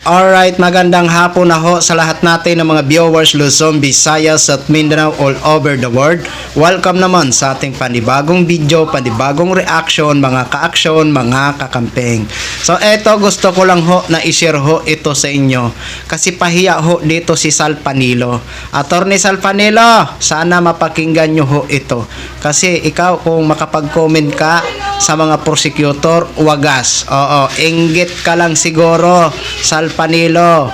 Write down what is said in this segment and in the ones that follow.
Alright, magandang hapon na ho sa lahat natin ng mga viewers Luzon, Visayas at Mindanao all over the world. Welcome naman sa ating panibagong video, panibagong reaction, mga ka-aksyon, mga kakampeng. So eto, gusto ko lang ho na i-share ho ito sa inyo kasi pahiya ho dito si Sal Panilo. Attorney Sal Panilo, sana mapakinggan nyo ho ito kasi ikaw kung makapag-comment ka sa mga prosecutor, wagas. Oo, inggit ka lang siguro, Sal Panilo.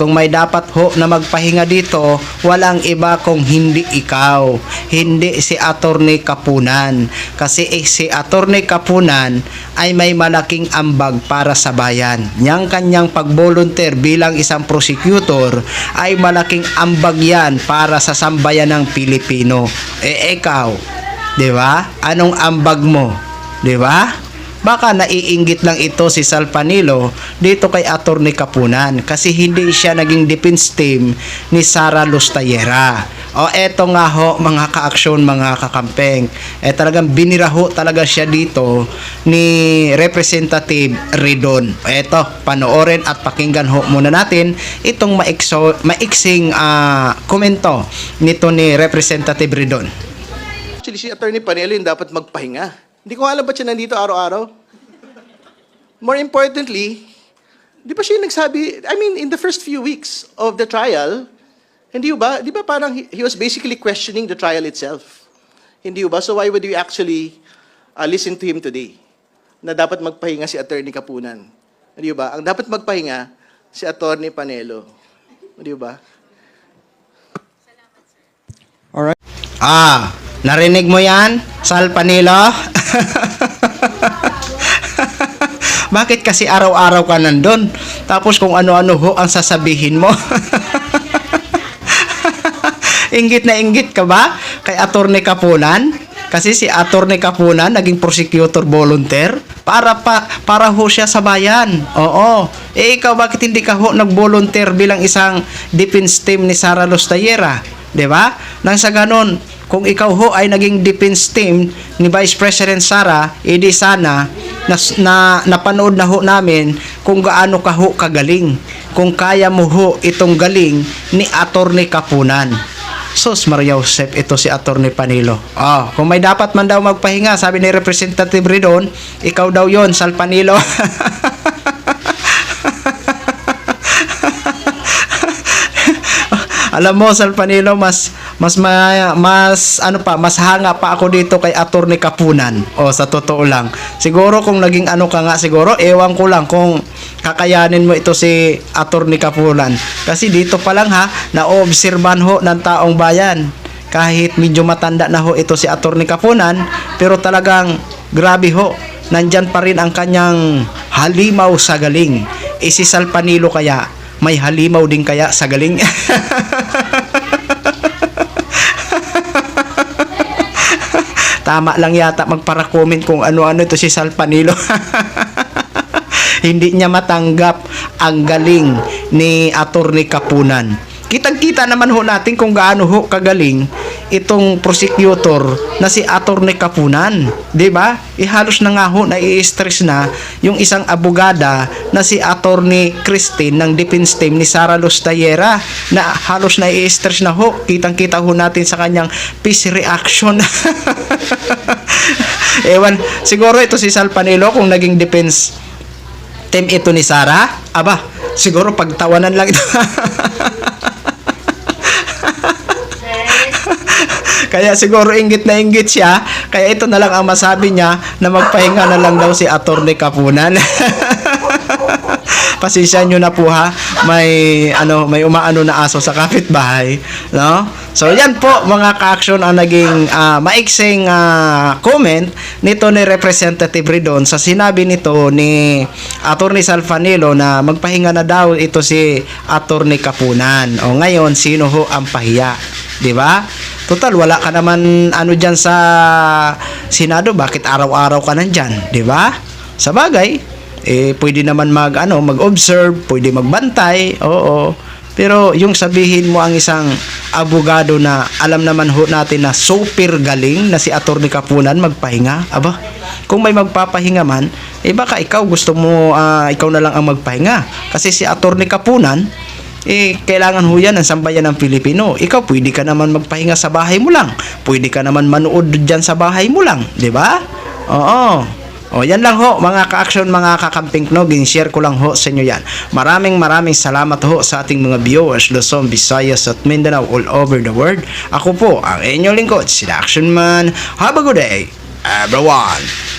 Kung may dapat ho na magpahinga dito, walang iba kung hindi ikaw. Hindi si Attorney Kapunan. Kasi si Attorney Kapunan ay may malaking ambag para sa bayan. Yang kanyang pag-volunteer bilang isang prosecutor ay malaking ambag yan para sa sambayan ng Pilipino. Ikaw, di ba? Anong ambag mo? Di ba? Baka naiinggit lang ito si Sal Panilo dito kay Attorney Kapunan kasi hindi siya naging defense team ni Sara Lustayera. O eto nga ho mga ka-aksyon, mga kakampeng. Talagang binira ho talaga siya dito ni Representative Ridon. Eto, panoorin at pakinggan ho muna natin itong maiksing komento nito ni Representative Ridon. Actually, si Attorney Panelo yung dapat magpahinga. Hindi ko alam ba't siya nandito araw-araw. More importantly, di ba siya nagsabi, I mean, in the first few weeks of the trial, hindi ba? Di ba parang he was basically questioning the trial itself? Hindi ba? So why would you actually listen to him today? Na dapat magpahinga si Attorney Kapunan. Hindi ba? Ang dapat magpahinga si Attorney Panelo. Hindi ba? Alright. Narinig mo yan, Sal Panilo? Bakit kasi araw-araw ka nandun? Tapos kung ano-ano ho ang sasabihin mo. Inggit na inggit ka ba kay Attorney Kapunan? Kasi si Attorney Kapunan naging prosecutor volunteer para ho siya sa bayan. Oo. Ikaw bakit hindi ka ho nag-volunteer bilang isang defense team ni Sara Lustayera? 'Di ba? Nang sa ganon, kung ikaw ho ay naging defense team ni Vice President Sara, edi sana na napanood na ho namin kung gaano ka ho kagaling. Kung kaya mo ho itong galing ni Attorney Kapunan. Sus Maria Josep, ito si Attorney Panilo. Kung may dapat man daw magpahinga, sabi ni Representative Ridon, ikaw daw yon, Sal Panilo. Alam mo, Sal Panilo, mas hanga pa ako dito kay Attorney Kapunan. Sa totoo lang. Siguro kung naging ano ka nga siguro, ewan ko lang kung kakayanin mo ito si Attorney Kapunan. Kasi dito pa lang naobserban ho ng taong bayan. Kahit medyo matanda na ho ito si Attorney Kapunan, pero talagang grabe ho. Nandyan pa rin ang kanyang halimaw sa galing. Si Sal Panilo kaya, may halimaw din kaya sa galing? Tama lang yata magpara-comment kung ano-ano ito si Sal Panilo. Hindi niya matanggap ang galing ni Attorney Kapunan. Kitang-kita naman ho natin kung gaano ho kagaling itong prosecutor na si Attorney Kapunan, 'di ba? Halos na nga ho nai-stress na yung isang abogada na si Attorney Christine ng defense team ni Sara Lustayera na halos nai-stress na ho. Kitang-kita ho natin sa kanyang face reaction. Ewan, siguro ito si Sal Panilo kung naging defense team ito ni Sara, siguro pagtawanan lang ito. Kaya siguro inggit na inggit siya. Kaya ito na lang ang masabi niya na magpahinga na lang daw si Attorney Kapunan. Pasensya nyo na po may umaano na aso sa kapitbahay, no? So yan po mga ka-aksyon ang naging maiksing comment nito ni Representative Ridon sa sinabi nito ni Attorney Sal Panilo na magpahinga na daw ito si Attorney Kapunan. Ngayon sino ho ang pahiya? 'Di ba? Total, wala ka naman diyan sa Senado, bakit araw-araw ka nandiyan, 'di ba? Sa bagay, pwede naman mag-observe, pwede magbantay. Oo. Pero yung sabihin mo ang isang abogado na alam naman ho natin na super galing na si Atty. Kapunan magpahinga, aba, kung may magpapahinga man, baka ikaw gusto mo, ikaw na lang ang magpahinga. Kasi si Atty. Kapunan, kailangan ho yan ng sambayan ng Pilipino. Ikaw, pwede ka naman magpahinga sa bahay mo lang. Pwede ka naman manood dyan sa bahay mo lang. Di ba? Oo. O, yan lang ho, mga ka-action, mga kakamping no, gin-share ko lang ho sa inyo yan. Maraming salamat ho sa ating mga viewers, Luzon, Visayas at Mindanao all over the world. Ako po, ang inyong lingkod, si The Action Man. Have a good day, everyone!